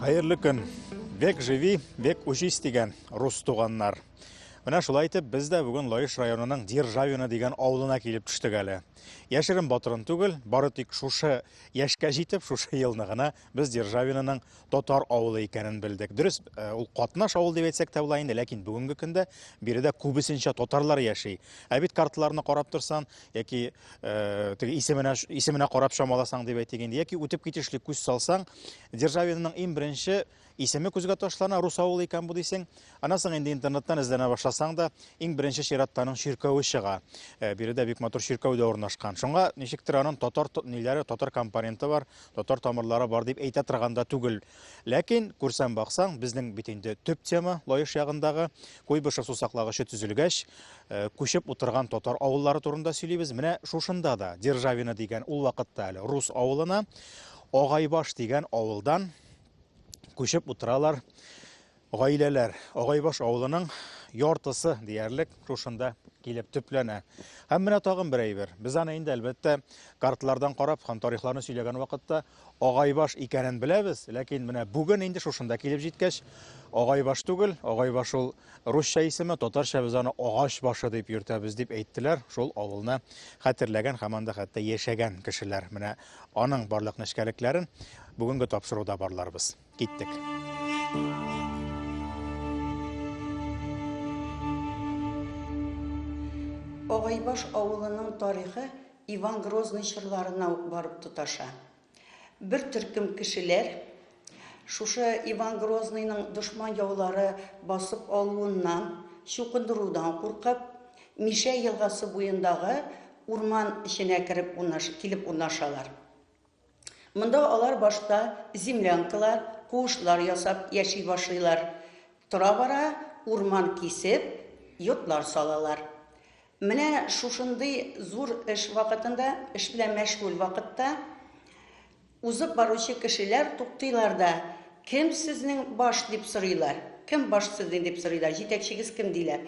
Хайырлы көн. Век живи, век учись деген рус туганнар. Менә шулай итеп, без дә бүген Лаеш районының Державина дигән авылына килеп төштек әле. Яшерен батырын түгел, бары тик шушы яшькә җитеп, шушы елны гына без Державинаның татар авылы икәнен белдек. Дөрес, ул катнаш авыл дип әйтсәк тә була инде, ләкин бүгенге көндә биредә күбесенчә татарлар яши. Ә бит карталарны карап торсаң, яки теге исеменә карап чамаласаң дип әйтик инде, яки үтеп китешлек күз салсаң, Державинаның иң беренче исеме күзгә ташлана, рус авылы икән бу дисең, аннан соң инде интернеттан эзләнә башласаң да, иң беренче чираттаның ширкәве чыга. Биредә бик матур ширкәүдә урнашкан. Шуңа ничектер аның татар компоненты бар, татар тамырлары бар дип әйтә торганда түгел. Ләкин күрсәм баксаң, безнең бит инде төп тема Лаеш ягындагы Куйбышев сусаклагычы төзелгәч, күчеп утырган татар авыллары турында сөйлибез. Менә шушында да Державина дигән ул вакытта әле рус авылына Агайбаш дигән авылдан күчеп утыралар гаиләләр. Агайбаш авылының яртысы диярлек шушында килеп төпләнә. Һәм менә тагын бер әйбер. Без аны инде әлбәттә карталардан карап, һәм тарихларны сөйләгән вакытта Агайбаш икәнен беләбез, ләкин менә бүген инде шушында килеп җиткәч, Агайбаш түгел, Агайбаш ул русча исеме, татарча без аны Агач башы дип йөртәбез дип әйттеләр. Шул авылны хәтерләгән һәм анда хәтта яшәгән кешеләр. Менә аның барлык нечкәлекләрен бүгенге тапшыруда барларбыз. Киттек. Агайбаш авылының тарихы Иван Грозный чорларына барып тоташа. Бер төркем кешеләр шушы Иван Грозныйның дошман яулары басып алуыннан, чукындырудан куркып, Миша елгасы буендагы урман эченә килеп урнашалар. Монда алар башта землянкалар, куышлар ясап яши башлыйлар. Тора бара урман кисеп, йортлар салалар. Менә шушындый зур эш вакытында, эш белән мәшгуль вакытта узып баручы кешеләр туктыйлар да, кем сезнең баш дип сорыйлар. Кем баш сезнең дип сорыйлар, җитәкчегез кем диләр.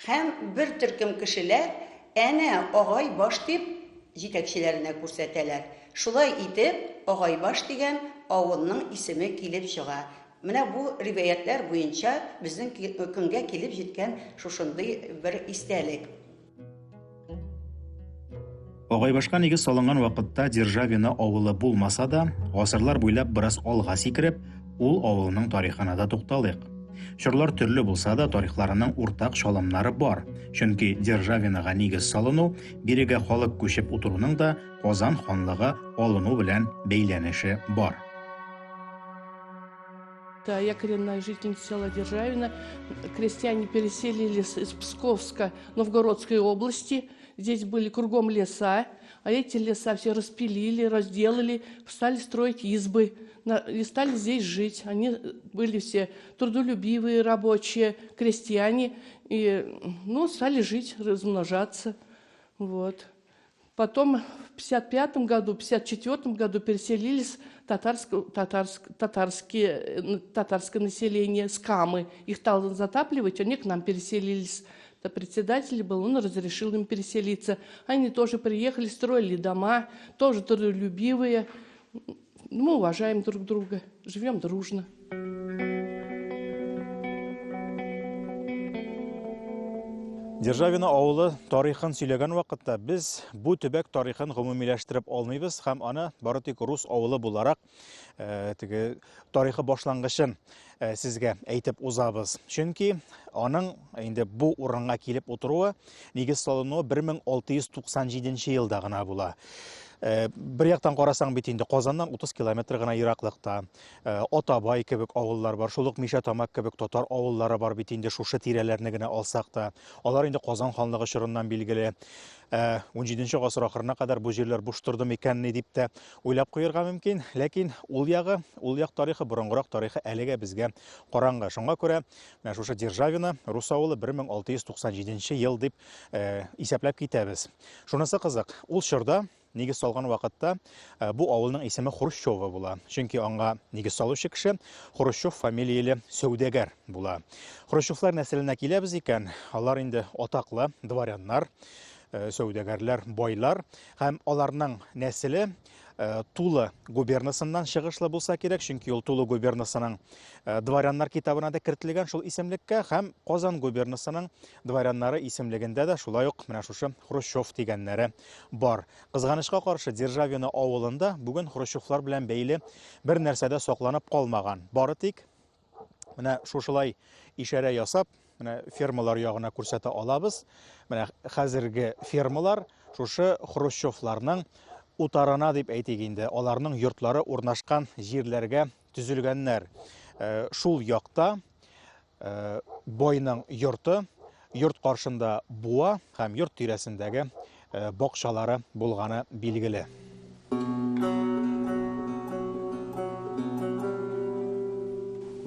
Һәм бер төркем кешеләр әнә Агайбаш дип җитәкчеләренә күрсәтәләр. Шулай итеп, Агайбаш дигән авылның исеме килеп чыга. Менә бу риваятлар буенча безнең көнгә килеп җиткән шушындый бер истәлек. Агайбашка нигез салынган вакытта Державина авылы булмаса да, гасырлар буйлап бераз алга сикереп, ул авылның тарихына да тукталыйк. Чорлар төрле булса да, тарихларының уртак чалымнары бар. Чөнки Державинага нигез салыну, бирегә халык күчеп утыруның да Казан ханлыгы алыну белән бәйләнеше бар. Я коренная жительница села Державина. Крестьяне переселились из Псковской, Новгородской области. Здесь были кругом леса, а эти леса все распилили, разделали, стали строить избы и стали здесь жить. Они были все трудолюбивые, рабочие, крестьяне, и стали жить, размножаться. Вот. Потом в 1955 году, в 1954 году переселились татарское население с Камы. Их стало затапливать, они к нам переселились. Председатель был, он разрешил им переселиться. Они тоже приехали, строили дома, тоже трудолюбивые. Мы уважаем друг друга, живем дружно. Державина авылы тарихын сөйләгән вакытта без бу төбәк тарихын гомумиләштереп алмыйбыз һәм аны бары тик рус авылы буларак тарихы башлангычын сезгә әйтеп узабыз. Чөнки аның инде бу урынга килеп утыруы, нигез салынуы 1697 елда гына була. Бер яктан карасаң бит инде Казаннан 30 километр гына ераклыкта Атабай кебек авыллар бар, шулык Мишатамак кебек татар авыллары бар бит инде шушы тирәләрне генә алсак та. Алар инде Казан ханлыгы чорыннан билгеле. 17 гасыр ахырына кадәр бу җирләр буш торды микәнни дип тә уйлап куярга мөмкин, ләкин ул як тарихы, борынгырак тарихы әлегә безгә караңгы. Шуңа күрә менә шушы Державина рус авылы 1697 ел дип исәпләп китәбез. Шунысы кызык, ул чорда нигез салган вакытта бу авылның исеме Хрущева була. Чөнки аңа нигез салучы кеше Хрущев фамилияле сәүдәгәр була. Хрущевлар нәселенә киләбез икән, алар инде атаклы дворяннар, сәүдәгәрләр, байлар һәм аларның нәселе Тулы губернасыннан чыгышлы булса кирәк, чөнки ул Тулы губернасының дворяннар китабына да кертелгән шул исемлеккә, һәм Казан губернасының дворяннары исемлегендә дә шулай ук менә шушы Хрущев дигәннәре бар. Кызганычка каршы, Державино авылында бүген Хрущевлар белән бәйле бер нәрсә дә сакланып калмаган. Бары тик менә шушылай ишарә ясап, менә фермалар ягына күрсәтә алабыз. Менә хәзерге фермалар шушы Хрущевларның утарына дип әйтик инде, аларның йортлары урнашкан җирләргә төзелгәннәр. Шул якта бойның йорты, йорт каршында буа һәм йорт тирәсендәге бакчалары булганы билгеле.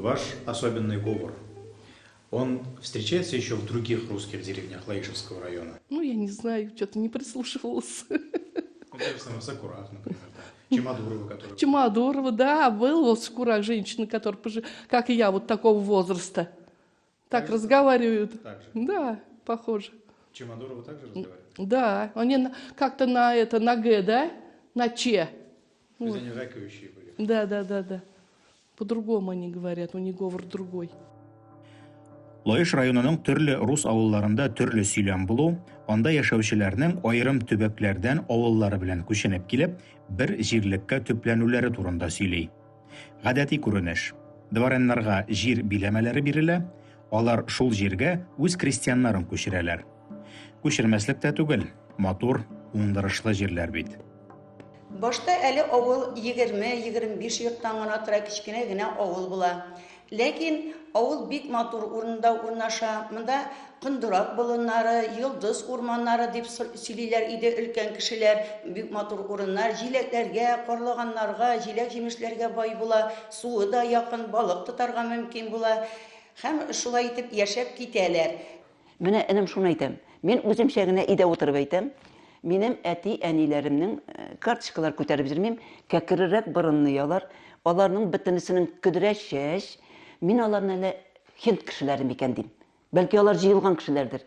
Ваш особенный говор, он встречается еще в других русских деревнях Лаишевского района? Ну, я не знаю, что-то не прислушивалась. В Сакурах, например, Чемодурова, который... Чемодурова, да, был вот в Сакурах женщина, которая, как и я, вот такого возраста. Так разговаривают. Так же? Да, похоже. Чемодурова также разговаривает? Да, они как-то на Г, да? На Че. То есть они рэкающие были? Да. По-другому они говорят, у них говор другой. Лаиш районының төрле рус авылларында төрле сөйләм булу, анда яшәүчеләрнең айрым төбәкләрдән авыллары белән күченеп килеп, бер җирлеккә төпләнүләре турында сөйли. Гадәти күренеш. Дворяннарга җир биләмәләре бирелә, алар шул җиргә үз крестьяннарын күчерәләр. Күчермәслек тә түгел, матур, уңдырышлы җирләр бит. Башта әле авыл 20-25 йорттан гына тора, кичкенә генә авыл була. Ләкин авыл бик матур урында урнаша. Монда кындырак болыннары, йылдыз урманнары дип сөйлиләр иде өлкән кешеләр. Бик матур урыннар, җиләкләргә, карлыганнарга, җиләк-җимешләргә бай була. Суы да якын, балык тотарга мөмкин була. Һәм шулай итеп яшәп китәләр. Менә энем шуны әйтәм. Мин үземчә генә өйдә утырып әйтәм. Минем әти-әниләремнең карточкалар күтәреп җирмим, кәкрерәк борынны ялар, аларның бөтенесенең көдрә чәч. Мин аларны әле хинд кешеләре микән дим. Бәлки алар җыелган кешеләрдер.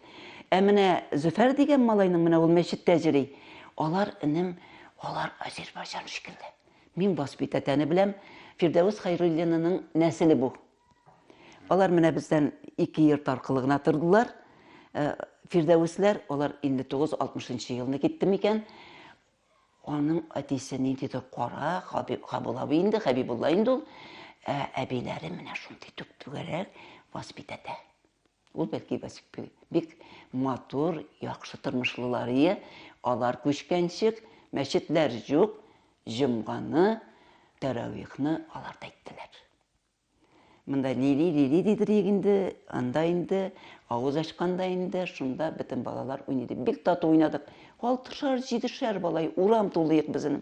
Ә менә Зөфәр дигән малайның менә ул мәчеттә җыри. Алар энем, алар Азербайҗан шикелле. Мин воспитатәне беләм, Фирдәвес Хайруллинаның нәселе бу. Алар менә бездән 2 йорт аркылы гына тордылар. Фирдәвесләр, алар 59-60 елны китте микән. Аның әтисе ниндидер кара, Хабибулла инде, Хабибулла инде ул. Әбиләре менә шундый түгәрәк воспитата. Ул бәлки бик матур, яхшы тормышлылары, алар күчкәнчек, мәчетләр юк, җомганы, тәравихны алар да иттеләр. Монда лили дидер инде, анда инде, авыз ачканда инде, шунда бөтен балалар уйнады. Бик тату уйнадык. 6-7 балай урам тулыйк безнең.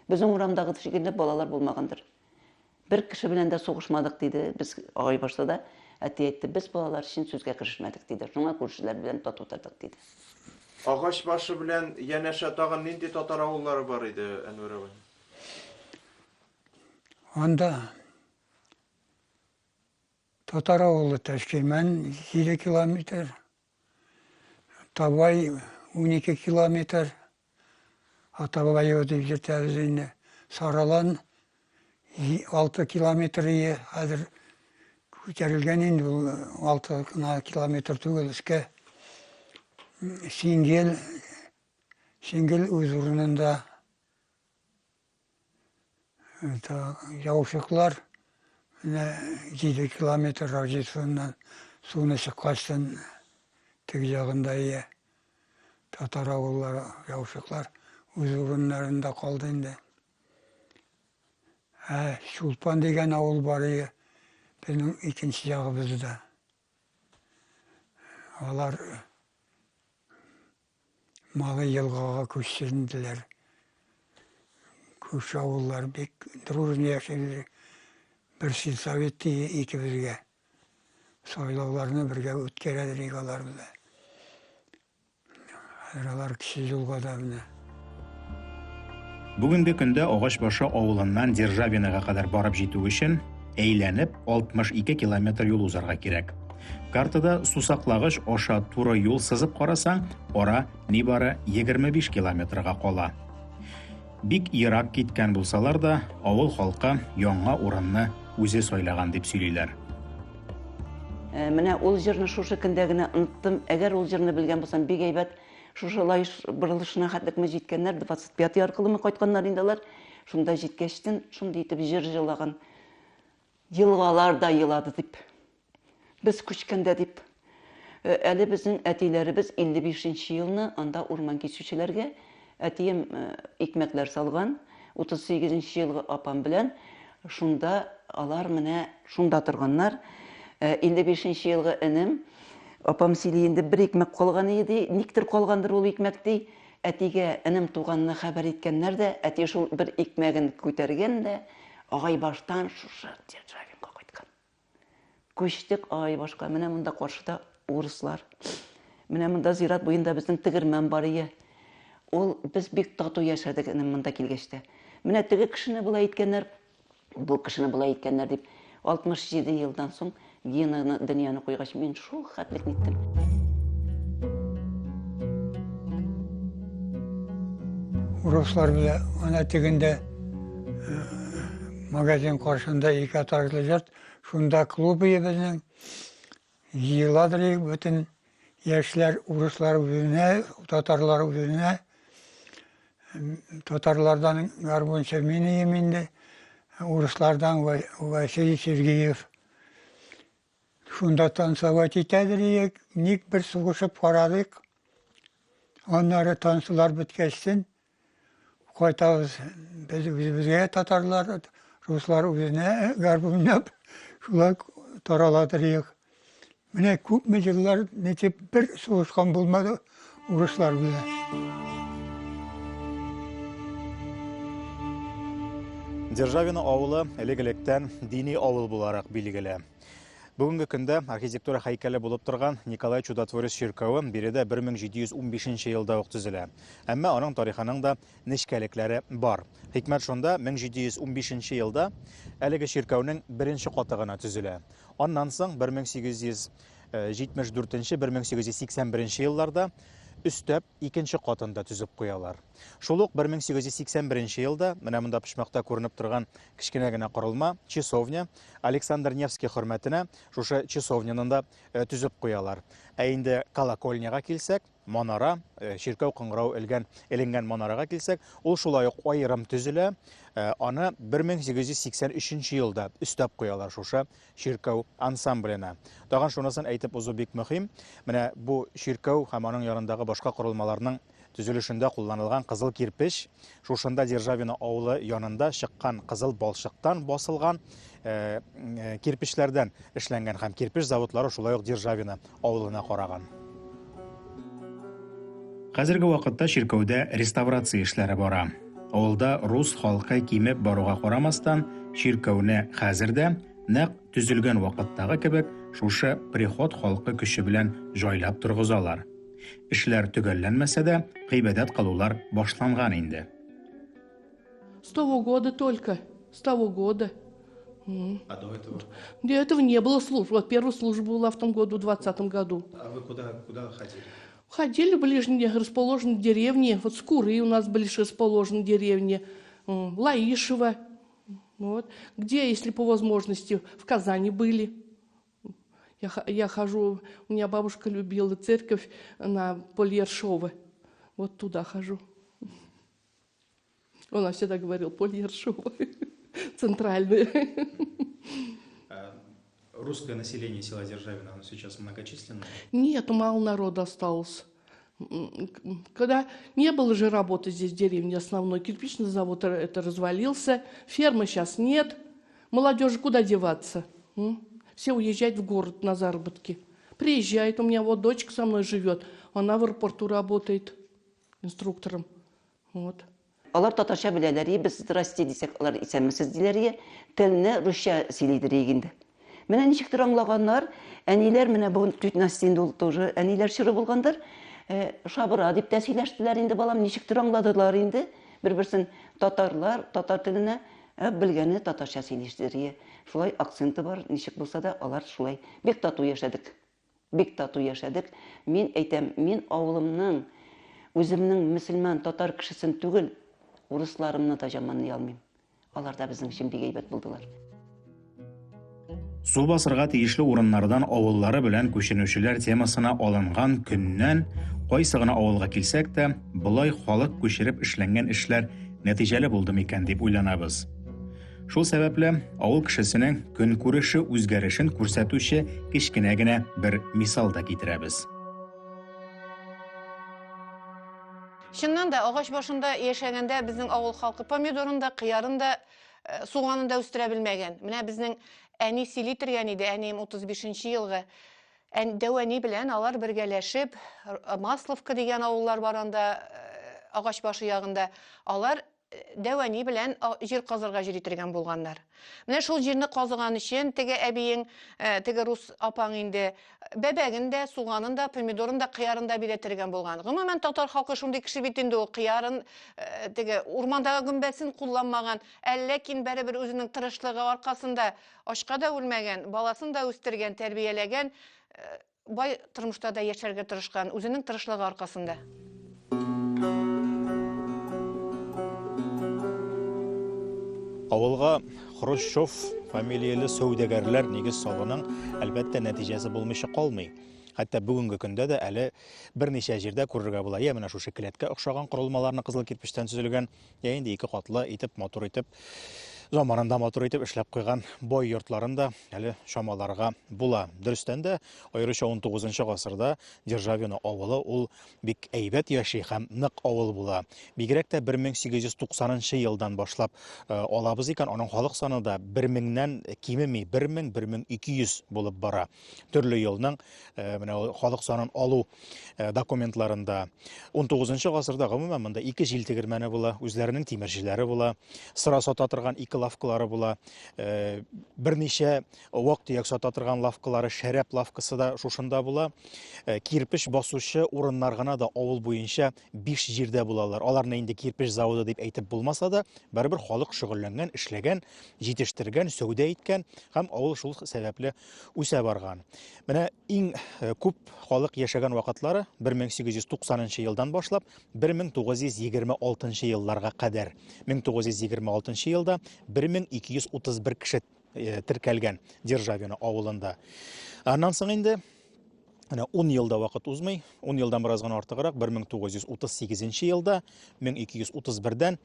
Безнең урамдагы шикелле балалар булмагандыр. Бер кеше белән дә сугышмадык диде. Без агай башлада әти әйтте, без балалар өчен сүзгә керешмәдек диде. Шуңа күршеләр белән тату тардык диде. Агач башы белән янәшә тагын нинди татар авыллары бар иде, Әнвәр абый? Анда татар авылы Ташкелмән 7 километр, Табай 12 километр, Атабай дип җитәбез, Саралан 6 километр, хәзер күтәрелгән инде 6 километр түгел искә. Сингел үз урынында. Яушыклар 7 километр радиусыннан суны чыккачтан теге ягында татар авыллары, яушыклар үз урыннарында калды инде. Шулпан деген авыл бар иде, безнең икенче ягыбызда. Алар Малы елгага күчерделәр. Күч авыллар бик дружный яшәделәр. Бер сельсовет икебезгә. Сайлауларны бергә үткәрәдек алар белән. Алар кеше юлгада менә. Бүгенге көндә Агачбашы авылыннан Державинога кадәр барып җитү өчен әйләнеп 62 километр юл узарга кирәк. Картада сусаклагыч аша туры юл сызып карасаң, ара нибары 25 километрга кала. бик ерак киткән булсалар да, авыл халкы яңа урынны үзе сайлаган дип сөйлиләр. Менә ул җырны шушы көндә генә оныттым. Әгәр ул җырны белгән булсам, бик әйбәт. Шушы лайыш борылышына хәтлekме җиткәннәр, 25 аркылымы кайтканнар инде алар. Шунда җиткәчтен, шундый итеп җыр җырлаган. Елгалар да елады дип. Без күчкәндә дип. Әле безнең әтиләребез 55-нче елны анда урман кесүчеләргә әтием икмәкләр салган. 38-нче елгы апам белән шунда алар менә шунда торганнар. 55-нче елгы энем апам сөйли инде бер икмәк калган иде. Никтер калгандыр ул икмәк ди. Әтигә энем туганны хәбәр иткәннәр дә, әти шул бер икмәген күтәргән дә агай баштан шушы Державинга кайткан. Күчтек агай башка. Менә монда каршыда урыслар. Менә монда зират буенда безнең тегермән бар иде. Ул без бик тату яшәдек энем монда килгәчтә. Менә теге кешене булай иткәннәр, бу кешене булай иткәннәр дип 67 елдан соң Генаны дөньяны куйгач, мин шул хәтлек иттем. Урыслар белән ана тегендә магазин каршында ике атарлы жат, шунда клубы безнең йыладыр бөтен яшьләр, урыслар үзенә, татарлар үзенә. Татарлардан гармунчы мин инде, урыслардан Василий Сергеев. Шунда танцевать итәдер, ник бер сугышып карадык. Аннары танцулар беткәчтен кайтабыз безгә татарлар, руслар үзенә гармунлап шулай тараладыр. Менә күпме еллар ничек бер сугышкан булмады урыслар белән. Державина авылы элек-электән дини авыл буларак билгеле. Бүгенге көндә архитектура һәйкәле булып торган Николай Чудотворец чиркәве биредә 1715 елда ук төзелә. Әмма аның тарихының да нечкәлекләре бар. Хикмәт шунда 1715 елда әлеге чиркәүнең беренче каты гына төзелә. Аннан соң 1874-1881 елларда өстәп икенче катында төзеп куялар. Шул ук 1881 елда менә монда пишмакта күренеп торган кичкенә генә корылма часовня Александр Невский хөрмәтенә шушы часовняны да төзеп куялар. Ә инде колокольняга килсәк, манара, чиркәү кыңгырау эленгән манарага килсәк, ул шулай ук аерым төзелә. Аны 1883 елда өстәп куялар шушы чиркәү ансамбленә. Тагын шунысын әйтеп узу бик мөһим. Менә бу чиркәү һәм аның ярындагы башка корылмаларның төзелешендә кулланылган кызыл кирпеч, шушында Державина авылы янында чыккан кызыл балчыктан басылган кирпечләрдән эшләнгән һәм кирпеч заводлары шулай ук Державина авылына караган. Хәзерге вакытта чиркәүдә реставрация эшләре бара. Авылда рус халкы кимеп баруга карамастан, чиркәүне хәзердә нәкъ төзелгән вакыттагы кебек шушы приход халкы көче белән җайлап торгызалар. Эшләр төгәлләнмәсә дә, гыйбадәт кылулар башланган инде. С того года только. С того года. А до этого? До этого не было служб. Вот первая служба была в том году, в 2020 году. А вы куда ходили? Ходили в ближние расположенные деревни. Вот Скуры у нас были расположены деревни. Лаишево. Вот. Где, если по возможности, в Казани были. Я хожу, у меня бабушка любила церковь на Поль-Ершова. Вот туда хожу. Она всегда говорила Поль-Ершова. Центральная. Русское население села Державина, оно сейчас многочисленное? Нет, мало народа осталось. Когда не было же работы здесь в деревне основной, кирпичный завод это развалился, фермы сейчас нет. Молодежи куда деваться? Все уезжают в город на заработки. Приезжает, у меня вот дочка со мной живет, она в аэропорту работает инструктором. Вот. Алар татарча беләләр, без здрасте дисәк, алар исәнмесез диләргә, телне русча сөйлидер инде. Менә ничектер аңлаганнар, әниләр менә бу тютнастин ул тоже әниләр чыры булгандыр. Шабыра дип тә сөйләштеләр инде балам, ничектер аңладылар инде. Бер-берсен татарлар, татар теленә белгәне татарча сөйләштеләр. Шулай акценты бар, ничек булса да алар шулай бик тату яшәдек. Бик тату яшәдек. Мин әйтәм, мин авылымның, үземнең мөселман татар кешесен түгел, урысларымны да жаманлый алмыйм. Алар да безнең өчен бик әйбәт булдылар. Су басырга тиешле урыннардан авыллары белән күченүчеләр темасына алынган көннән кайсы гына авылга килсәк тә, булай халык күчереп эшләнгән эшләр нәтиҗәле булды микән дип уйланабыз. Шул сәбәпле авыл кешесенең көнкүреше үзгәрешен күрсәтүче кичкенә генә бер мисал да китерәбез. Чыннан да агач башында яшәгәндә безнең авыл халкы помидорын да, кыярын да, суганын да үстерә белмәгән. Менә безнең әни селитергән иде, әнием 35-нче елгы. Дәвәни белән алар бергәләшеп, Масловка дигән авыллар бар анда, агач башы ягында, алар Дәвәни белән җир казырга җиретергән булганнар. Менә шул җирне казыган өчен теге әбиең, теге рус апаң инде бәбәген дә, суганын да, помидорын да, кыярын да бирәтергән булган. Гомумән татар халкы шундый кеше бит инде ул, кыярын, теге урмандагы гөмбәсен кулланмаган, ләкин бәребер үзенең тырышлыгы аркасында ашка да үлмәгән, баласын да үстергән, тәрбияләгән, бай тормышта да яшәргә тырышкан, үзенең тырышлыгы аркасында. Авылга Хрущев фамилияле сәүдәгәрләр нигез салуның әлбәттә нәтиҗәсе булмыйча калмый. Хәтта бүгенге көндә дә әле берничә җирдә күрергә була. Я менә шушы келәткә охшаган корылмаларны кызыл кирпечтән төзелгән, я инде ике катлы итеп, матур итеп, заманында матур итеп эшләп куйган бой йортларында әле шамаларга була. Дөрестән дә, аеруча 19-нчы гасырда Державино авылы ул бик әйбәт яши һәм нык авыл була. Бигрәк тә 1890 елдан башлап алабыз икән, аның халык саны да 1000-нән кимеми 1000-1200 булып бара. Төрле елның менә халык санын алу документларында 19-нчы гасырда гомумән монда 2 җил тегермәне була, үзләренең тимерчеләре була, сыра сата торган 2 лавкалары була, берничә вак-төяк сата торган лавкалары, шәрәп лавкасы да шушында була. Кирпич басучы урыннар гына да авыл буенча 5 җирдә булалар. Аларны инде кирпич заводы дип әйтеп булмаса да, барыбер халык шөгыльләнгән, эшләгән, җитештергән, сәүдә иткән һәм авыл шул сәбәпле үсә барган. Менә иң күп халык яшәгән вакытлары 1890 елдан башлап 1926 елларга кадәр. 1926 елда 1231 кеше теркәлгән Державино авылында. Аннан соң инде 10 елда вакыт узмый, 10 елдан бераз гына артыграк 1938 елда 1231дән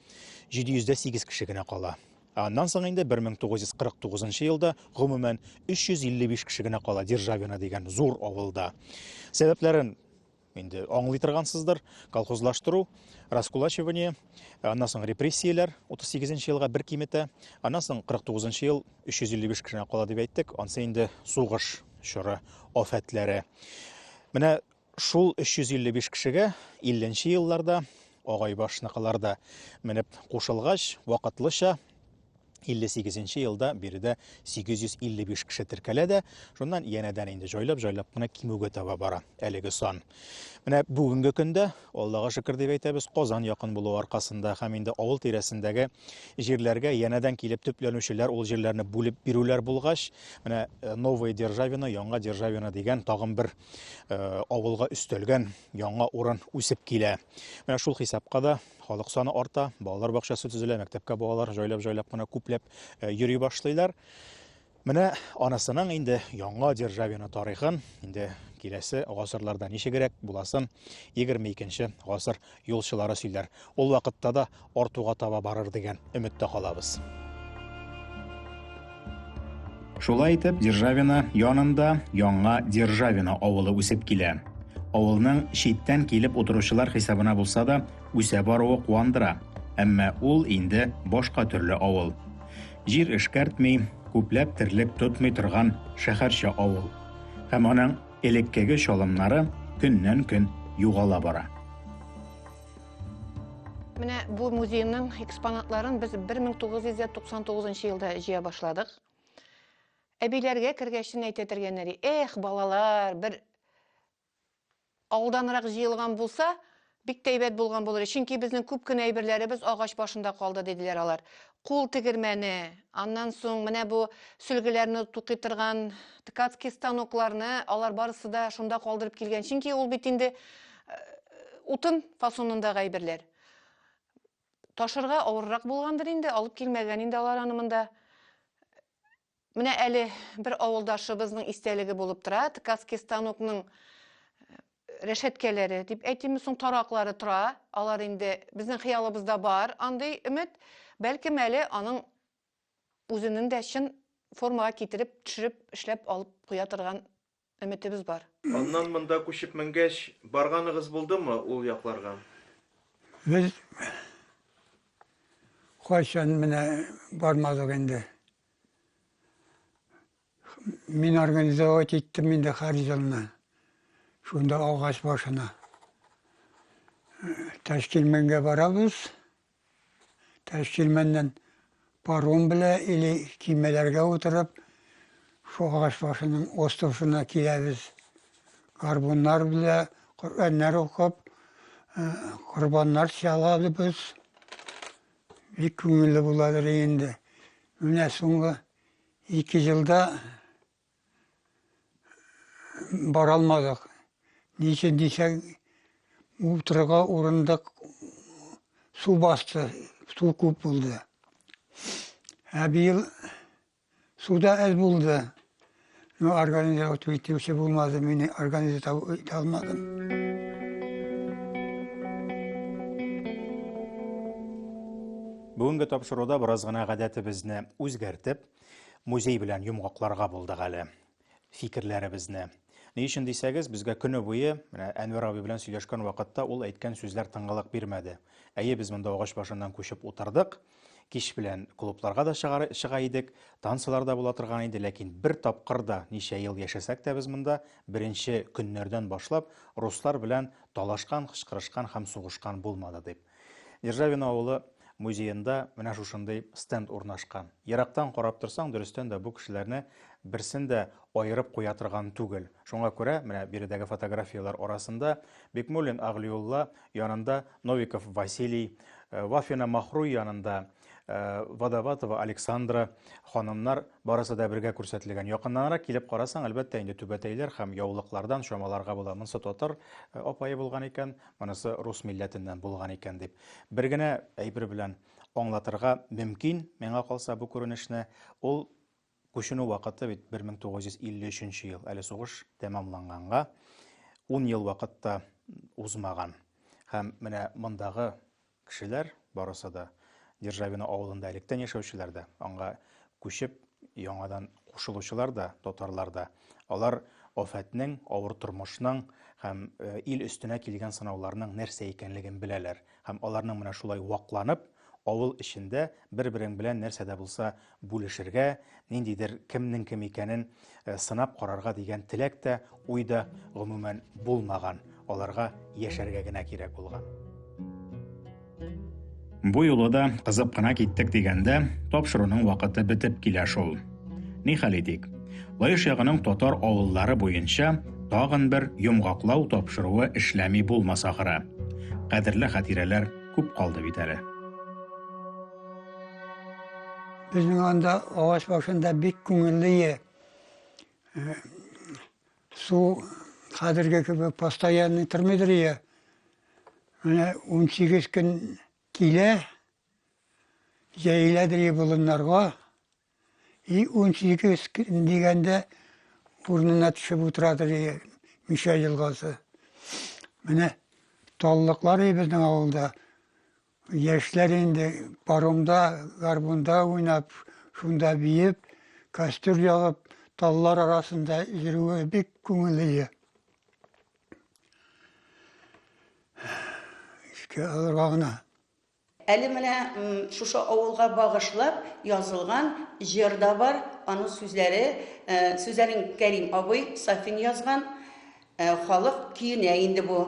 708 кеше генә кала. Аннан соң инде 1949 елда гомумән 355 кеше генә кала Державино дигән зур авылда. Сәбәпләрен инде аңлый торгансыздыр. Колхозлаштыру, раскулачивание, аннан соң репрессияләр 38 елга бер кимәтә, аннан соң 49 ел 355 кеше кала дип әйттек. Ансы инде сугыш чоры, афәтләре. Менә шул 355 кешегә 50нче елларда агай башныкыларда менеп кушылгач, вакытлыча 58 елда биредә 855 кеше теркәлә дә, шуннан янәдән инде җайлап кына кимүгә таба бара әлеге сан. Менә бүгенге көндә, Аллага шөкер дип әйтәбез, Казан якын булу аркасында һәм инде авыл тирәсендәге җирләргә янәдән килеп төпләнүчеләр ул җирләрне бүлеп бирүләр булгач, менә Новое Державино, яңа Державино дигән тагын бер авылга өстәлгән яңа урын үсеп килә. Менә шул хисапка да халык саны арта, балалар бакчасы төзелә, мәктәпкә балалар җайлап кына күпләп йөри башлыйлар. Менә анасының инде яңа Державино тарихын инде киләсе гасырларда ничегрәк буласын 22нче гасыр юлчылары сөйләр. Ул вакытта да артуга таба барыр дигән өметтә калабыз. Шулай итеп, Державино янында яңа Державино авылы үсеп килә. Авылның читтән килеп утыручылар хисабына булса да, үсә баруы куандыра. Әмма ул инде башка төрле авыл. Җир эшкәртми, күпләп терлек тотмый торган шәһәрчә авыл. Һәм аның элеккеге шалымнары көннән-көн югала бара. Менә бу музейның экспонатларын без 1999 елда җыя башладык. Әбиләргә кергәчтен әйтәтергәннәр, "Эх, балалар, бер ауылданрак җыелган булса, бик әйбәт булган булыр. Чөнки безнең күп кенә әйберләребез агач башында калды", диделәр алар. Кул тегермәне, аннан соң менә бу сөлгеләрне тукый торган ткацкий станокларны алар барысы да шунда калдырып килгән. Чөнки ул бит инде утын фасонындагы әйберләр. ташырга авыррак булгандыр инде, алып килмәгән инде алар анымында. Менә әле бер авылдашыбызның истәлеге булып тора, ткацкий станокның рәшәткәләре дип әйтимме соң, тараклары тора. Алар инде безнең хыялыбызда бар. Андый өмет, бәлкем әле аның үзенең дә чын формага китереп, төшереп, эшләп алып куя торган өметебез бар. Аннан монда күчеп менгәч, барганыгыз булдымы ул якларга? Biz кайчан менә бармадык инде. Мин организовать иттем инде һәр елны. Шунда агач башына. Тәшкилмәнгә барабыз. Тәшкилмәннән паром белән или кимәләргә утырып, шу агач башының островына киләбез. Гарбуннар белән Коръәннәр укып, корбаннар чалабыз. Бик күңелле буладыр инде. Менә соңгы 2 елда бара алмадык. Ничек дисәң, утырга урындык су басты, су күп булды. Быел суда әз булды. Но организовать итүче булмады, мине организовать итә алмадым. Бүгенге тапшыруда бераз гына гадәтебезне үзгәртеп, музей белән йомгакларга булдык әле. Фикерләребезне. Ни өчен дисәгез, безгә көне буе, менә Әнвәр абый белән сөйләшкән вакытта ул әйткән сүзләр тыңгылык бирмәде. Әйе, без монда агач башыннан күчеп утырдык. Кич белән клубларга да чыга идек, танцларда була торган иде, ләкин бер тапкырда ничә ел яшәсәк тә без монда беренче көннәрдән башлап руслар белән талашкан, кычкырышкан һәм сугышкан булмады дип. Державин авылы музеенда менә шушындый стенд урнашкан. Ерактан карап торсаң, дөрестән дә бу кешеләрне берсен дә айырып куя торган түгел. Шуңа күрә, менә биредәге фотографиялар арасында Бекмуллин Аглиулла янында, Новиков Василий, Вафина Махруй янында, Водоватова Александра ханымнар барысы да бергә күрсәтелгән. Якыннанрак килеп карасаң, әлбәттә инде түбәтәйләр һәм яулыклардан чамаларга була. Монысы татар апайы булган икән, монысы рус милләтеннән булган икән дип. Бер генә әйбер белән аңлатырга мөмкин, миңа калса бу күренешне, ул күченү вакыты бит 1953 ел, әле сугыш тәмамланганга 10 ел вакытта узмаган. Һәм менә мондагы кешеләр барысы да Державина авылында электән яшәүчеләр дә, аңа күчеп яңадан кушылучылар да, татарлар да. Алар афәтнең, авыр тормышның һәм ил өстенә килгән сынауларның нәрсә икәнлеген беләләр. Һәм аларның менә шулай вакланып, авыл эчендә бер-берең белән нәрсәдә булса бүлешергә, ниндидер кемнең кем икәнен сынап карарга дигән теләк тә, уй да гомумән булмаган. Аларга яшәргә генә кирәк булган. Бу юлы да кызып кына киттек дигәндә, тапшыруның вакыты бетеп килә шул. Ни хәл итик? Лаеш ягының татар авыллары буенча тагын бер йомгаклау тапшыруы эшләми булмаса ахыры. Кадерле хатирәләр күп калды бит әле. Безнең анда агач башында бик күңелле. Су хәзерге кебек постоянный тормыйдыр. Менә 18 көн килә, җәйләдер болыннарга, 18 көн дигәндә урынына төшеп утырадыр Мишә елгасы. Менә таллыклар безнең авылда, яшьләр инде паромда, гарбунда уйнап, шунда биеп, костер ягып, таллар арасында йөрүе бик күңелле. Искә алырга гына. Әле менә шушы авылга багышлап язылган җыр да бар. Аның сүзләрен Кәрим абый Сафин язган. Халык көенә инде бу.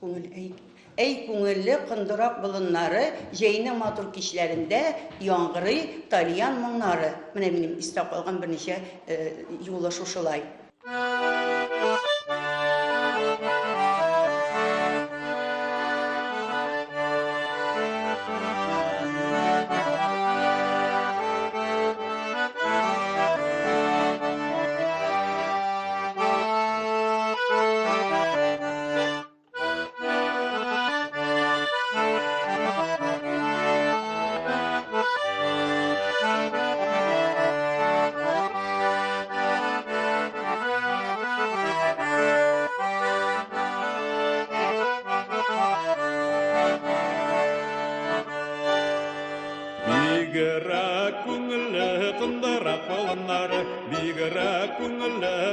Әй күңелле кындырак болыннары, җәйнең матур кичләрендә яңгырый тальян моңнары. Менә минем истә калган берничә юлы шушылай.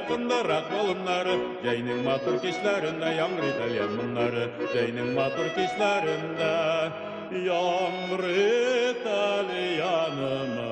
Якындарақ болыннары, жайның матур кешлерінде яңғыр итальян мұнлары, жайның матур кешлерінде яңғыр итальянымы.